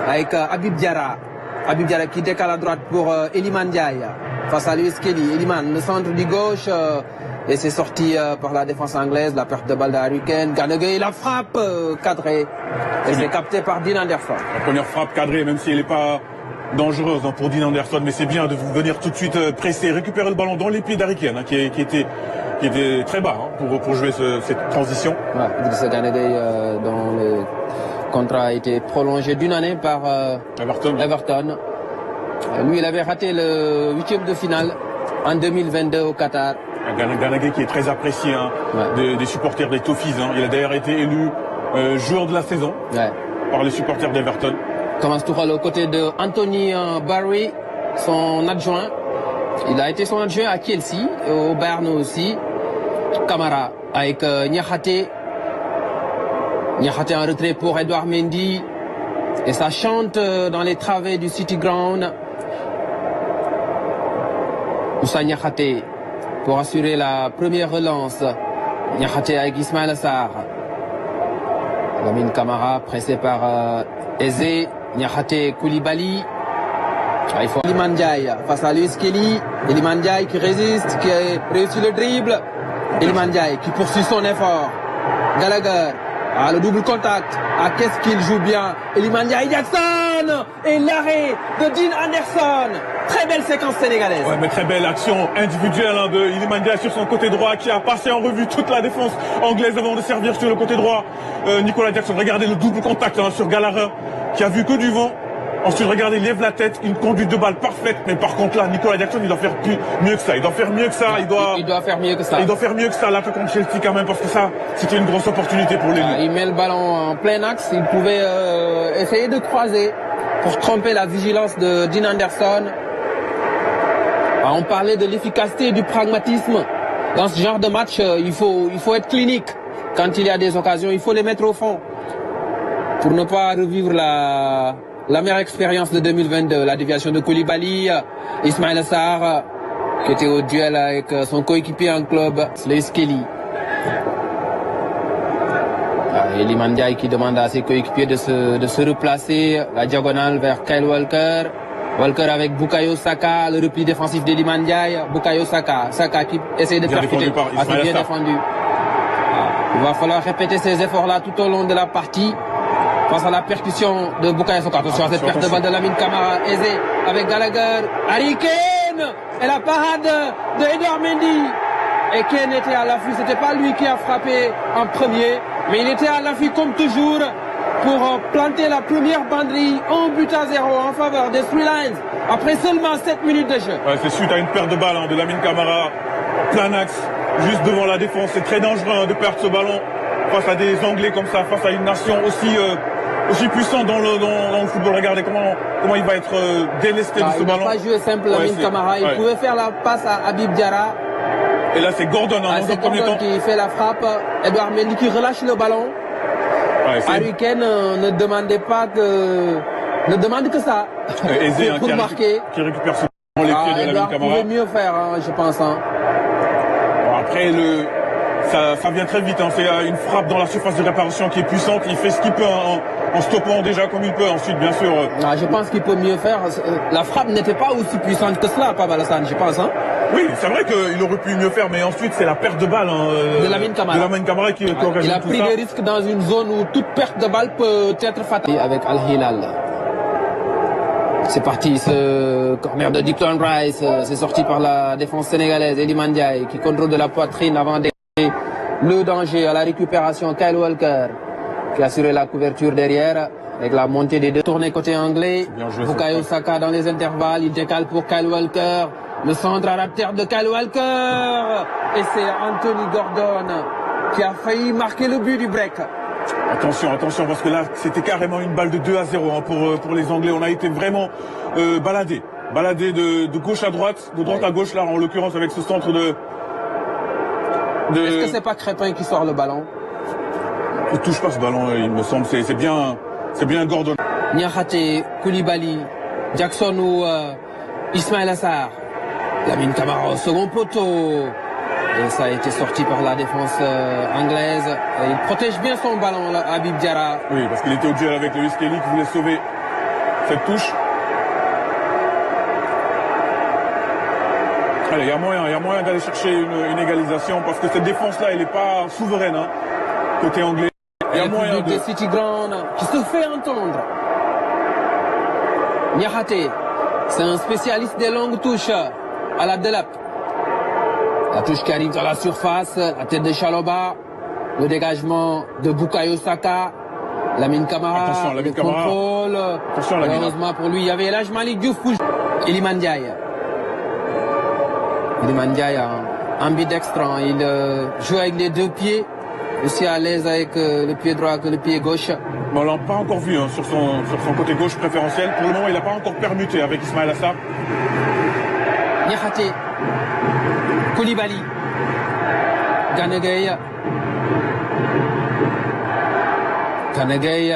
avec Habib Diarra. Habib Diarra qui décale à droite pour Iliman Ndiaye face à Lewis Kelly. Iliman, le centre du gauche, et c'est sorti par la défense anglaise, la perte de balle de Harry Kane. Gana Gueye, la frappe cadrée, et c'est capté par Dean Anderson. La première frappe cadrée, même si elle n'est pas dangereuse pour Dean Anderson, mais c'est bien de venir tout de suite presser, récupérer le ballon dans les pieds d'Harry Kane, qui était très bas pour jouer cette transition. Ouais, Idrissa Gana Gueye, dont le contrat a été prolongé d'une année par Everton. Lui, il avait raté le 8e de finale en 2022 au Qatar. Gana Gueye qui est très apprécié des supporters des Toffees. Il a d'ailleurs été élu joueur de la saison par les supporters d'Everton. Thomas Tuchel aux côtés de Anthony Barry, son adjoint. Il a été son adjoint à Chelsea, au Bayern aussi. Camara avec Niakhaté. Niakhaté en retrait pour Edouard Mendy. Et ça chante dans les travées du City Ground. Moussa Niakhaté pour assurer la première relance. Niakhaté avec Ismaïla Sarr. Lamine Camara pressé par Eze. Niakhaté Koulibaly. Il faut Iliman Ndiaye face à Lewis Kelly. Iliman Ndiaye qui résiste, qui a réussi le dribble. Iliman Ndiaye qui poursuit son effort. Gallagher. Le double contact. Qu'est-ce qu'il joue bien. Iliman Ndiaye Jackson. Et l'arrêt de Dean Anderson. Très belle séquence sénégalaise. Ouais, mais très belle action individuelle de Iliman Ndiaye sur son côté droit, qui a passé en revue toute la défense anglaise avant de servir sur le côté droit. Nicolas Jackson, regardez le double contact sur Gallagher, qui a vu que du vent. Ensuite, regardez, il lève la tête, une conduite de balle parfaite. Mais par contre là, Nicolas Jackson, il doit faire mieux que ça. Il doit faire mieux que ça. Il doit faire mieux que ça. Il doit faire mieux que ça, l'attaquant de Chelsea quand même, parce que ça, c'était une grosse opportunité pour lui. Il met le ballon en plein axe. Il pouvait essayer de croiser pour tromper la vigilance de Dean Anderson. On parlait de l'efficacité et du pragmatisme. Dans ce genre de match, il faut être clinique. Quand il y a des occasions, il faut les mettre au fond. Pour ne pas revivre la meilleure expérience de 2022. La déviation de Koulibaly, Ismaïla Sarr, qui était au duel avec son coéquipier en club, Lewis Kelly. Iliman Ndiaye qui demande à ses coéquipiers de se replacer. La diagonale vers Kyle Walker. Walker avec Bukayo Saka, le repli défensif d'Iliman Ndiaye. Bukayo Saka. Saka qui essaie de percuter. C'est bien défendu. Il va falloir répéter ces efforts-là tout au long de la partie. Face à la percussion de Bukayo Saka. Attention à cette perte de balle de Lamine Camara. Aisé avec Gallagher. Harry Kane. Et la parade de Edouard Mendy. Et Kane était à l'affût. C'était pas lui qui a frappé en premier. Mais il était à l'affût comme toujours pour planter la première banderie. 1-0 en faveur des Three Lions. Après seulement 7 minutes de jeu. Ouais, c'est suite à une perte de balle de Lamine Camara. En plein axe. Juste devant la défense. C'est très dangereux de perdre ce ballon face à des Anglais comme ça. Face à une nation aussi puissant dans le football. Regardez comment il va être délesté de ce ballon. Il n'a pas joué simple Lamine Camara. Il pouvait faire la passe à Habib Diarra. Et là c'est Gordon dans le premier temps qui fait la frappe. Edouard Mendy qui relâche le ballon. Harry Kane ne demandait pas ne demande que ça. Aisé, pour marquer. Qui récupère ce ballon les pieds de Lamine Camara. Il pouvait mieux faire, je pense. Bon, après ça vient très vite. C'est une frappe dans la surface de réparation qui est puissante. Il fait ce qu'il peut en stoppant déjà comme il peut. Ensuite, bien sûr. Je pense qu'il peut mieux faire. La frappe n'était pas aussi puissante que cela, Pape Alassane, je pense. Oui, c'est vrai qu'il aurait pu mieux faire, mais ensuite c'est la perte de balle de Lamine Camara qui occasionne tout ça. Il a pris des risques dans une zone où toute perte de balle peut être fatale. Avec Al Hilal. C'est parti, ce corner de Declan Rice. C'est sorti par la défense sénégalaise. Iliman Ndiaye qui contrôle de la poitrine avant de le danger à la récupération. Kyle Walker qui a assuré la couverture derrière avec la montée des deux tournées côté anglais. Bukayo Saka dans les intervalles, il décale pour Kyle Walker. Le centre à la terre de Kyle Walker. Et c'est Anthony Gordon qui a failli marquer le but du break. Attention, parce que là, c'était carrément une balle de 2-0 pour les Anglais. On a été vraiment baladé de gauche à droite, de droite à gauche, là, en l'occurrence, avec ce centre de... Est-ce que c'est pas Crépin qui sort le ballon? Il touche pas ce ballon, il me semble. C'est bien Gordon. Niakhaté, Koulibaly, Jackson ou Ismaïla Sarr. Lamine Camara au second poteau. Et ça a été sorti par la défense anglaise. Et il protège bien son ballon, là, Habib Diarra. Oui, parce qu'il était au duel avec Lewis Kelly qui voulait sauver cette touche. Allez, il y a moyen d'aller chercher une égalisation parce que cette défense-là, elle n'est pas souveraine, hein, côté anglais. Il y a moyen de City Ground qui se fait entendre. Niakhaté, c'est un spécialiste des longues touches à la Delap. La touche qui arrive dans la surface, la tête de Chaloba, le dégagement de Bukayo Saka, Lamine Camara, attention, le contrôle. Attention, heureusement pour lui, il y avait Elhadji Malick Diouf pour Iliman Ndiaye. Iliman Ndiaye ambidextre, il joue avec les deux pieds, aussi à l'aise avec le pied droit que le pied gauche. Mais on l'a pas encore vu hein, sur son côté gauche préférentiel. Pour le moment, il n'a pas encore permuté avec Ismaïla Assar. Niakhaté, Koulibaly, Gana Gueye. Gana Gueye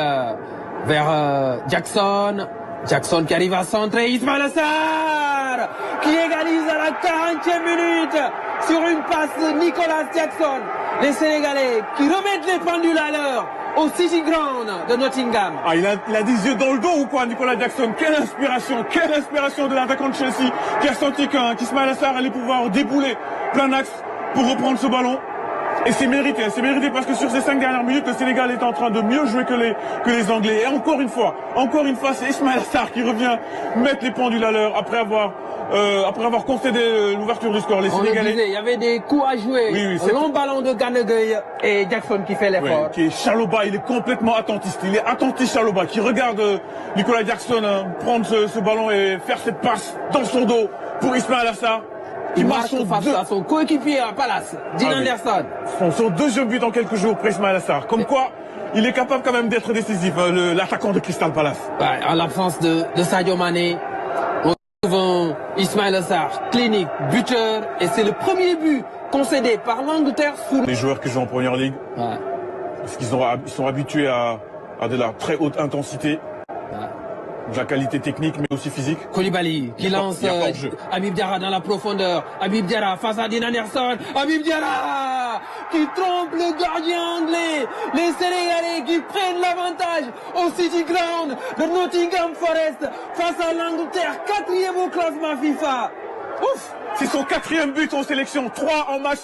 vers Jackson. Jackson qui arrive à centrer. Ismaïla Assar qui égalise à la 40e minute sur une passe de Nicolas Jackson. Les Sénégalais qui remettent les pendules à l'heure au City Ground de Nottingham. Ah, il a des yeux dans le dos ou quoi, Nicolas Jackson? Quelle inspiration de l'attaquant de Chelsea qui a senti qu'Ismaïla Assar allait pouvoir débouler plein axe pour reprendre ce ballon. Et c'est mérité parce que sur ces 5 dernières minutes, le Sénégal est en train de mieux jouer que les Anglais. Et encore une fois, c'est Ismaïla Assar qui revient mettre les pendules à l'heure après avoir concédé l'ouverture du score. Les Sénégalais. Il y avait des coups à jouer. Oui, un long ballon de Gana Gueye et Jackson qui fait l'effort. Oui, qui est Chaloba, il est complètement attentiste. Il est attentif Chaloba, qui regarde Nicolas Jackson prendre ce ballon et faire cette passe dans son dos pour Ismaïla Assar. Il marche face à son coéquipier à Palace, Dean Anderson. Son deuxième but en quelques jours pour Ismaïla Assar. Comme quoi, il est capable quand même d'être décisif, l'attaquant de Crystal Palace. En l'absence de Sadio Mané, on trouve Ismaïla Assar, clinique, buteur, et c'est le premier but concédé par l'Angleterre sous les joueurs qui jouent en première ligue. Ouais. Parce qu'ils sont habitués à de la très haute intensité. Ouais. De la qualité technique mais aussi physique. Koulibaly qui lance Habib Diarra dans la profondeur. Habib Diarra face à Dean Anderson. Habib Diarra qui trompe le gardien anglais. Les Sénégalais qui prennent l'avantage au City Ground de Nottingham Forest face à l'Angleterre, 4e au classement FIFA. Ouf, c'est son 4e but en sélection, 3 en match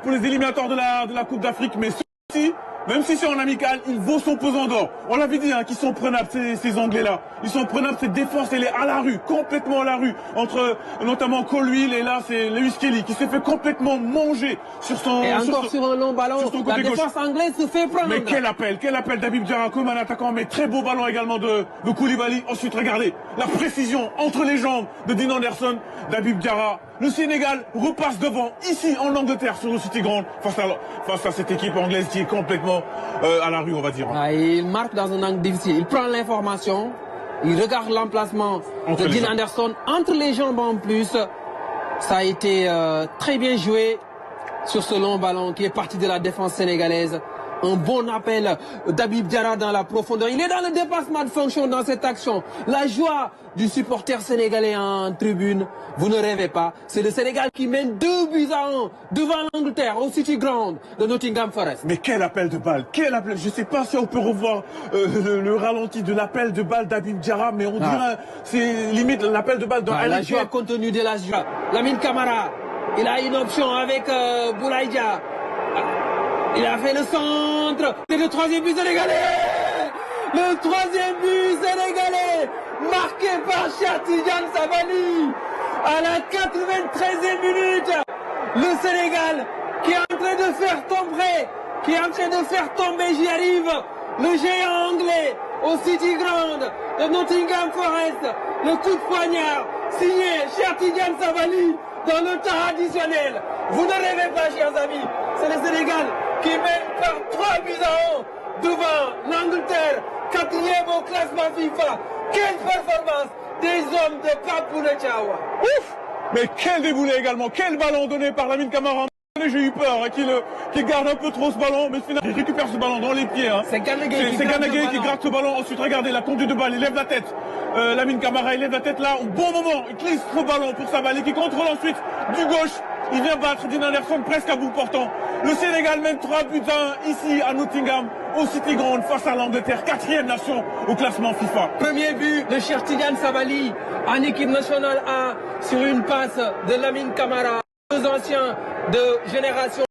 pour les éliminatoires de la Coupe d'Afrique, mais ceci, même si c'est en amical, il vaut son pesant d'or. On l'avait dit, qu'ils sont prenables, ces Anglais-là. Ils sont prenables, cette défense, elle est à la rue, complètement à la rue. Entre, notamment, Colwill et là, c'est Lewis Kelly, qui s'est fait complètement manger sur son... Et encore sur un long ballon, la défense anglaise se fait prendre. Mais quel appel d'Habib Diarra comme un attaquant, mais très beau ballon également de Koulibaly. Ensuite, regardez, la précision entre les jambes de Dean Anderson, d'Habib Diarra. Le Sénégal repasse devant, ici, en Angleterre, sur le City Ground, face à cette équipe anglaise qui est complètement à la rue, on va dire. Ah, il marque dans un angle difficile. Il prend l'information, il regarde l'emplacement de Dean Anderson entre les jambes en plus. Ça a été très bien joué sur ce long ballon qui est parti de la défense sénégalaise. Un bon appel d'Habib Diarra dans la profondeur. Il est dans le dépassement de fonction dans cette action. La joie du supporter sénégalais en tribune. Vous ne rêvez pas. C'est le Sénégal qui mène 2-1 devant l'Angleterre au City Ground de Nottingham Forest. Mais quel appel de balle. Quel appel. Je ne sais pas si on peut revoir le ralenti de l'appel de balle d'Habib Diarra, mais on dirait c'est limite l'appel de balle dans la joie contenue de la joie. Lamine Camara, il a une option avec Boulaïdia. Il a fait le centre. C'est le 3e but sénégalais. Le 3e but sénégalais. Marqué par Cheikh Sabaly. À la 93e minute. Le Sénégal qui est en train de faire tomber, j'y arrive, le géant anglais au City Ground de Nottingham Forest. Le coup de poignard signé Cheikh Sabaly dans le temps additionnel. Vous ne rêvez pas, chers amis. C'est le Sénégal qui mène par 3-1 devant l'Angleterre, 4e au classement FIFA. Quelle performance des hommes de Pape Bouna Diawa. Ouf! Mais quel déboulé également, quel ballon donné par Lamine Camara. J'ai eu peur qu'il garde un peu trop ce ballon, mais finalement il récupère ce ballon dans les pieds. Hein. C'est Gana Gueye qui garde ce ballon. Ensuite, regardez la conduite de balle, il lève la tête. Lamine Camara, il lève la tête là, au bon moment, il glisse ce ballon pour Sabaly qui contrôle ensuite du gauche. Il vient battre Dean Anderson presque à bout portant. Le Sénégal mène 3 buts à 1 ici à Nottingham, au City Ground, face à l'Angleterre, 4e nation au classement FIFA. Premier but de Cheikh Tidiane Sabaly en équipe nationale A sur une passe de Lamine Camara. Deux anciens de génération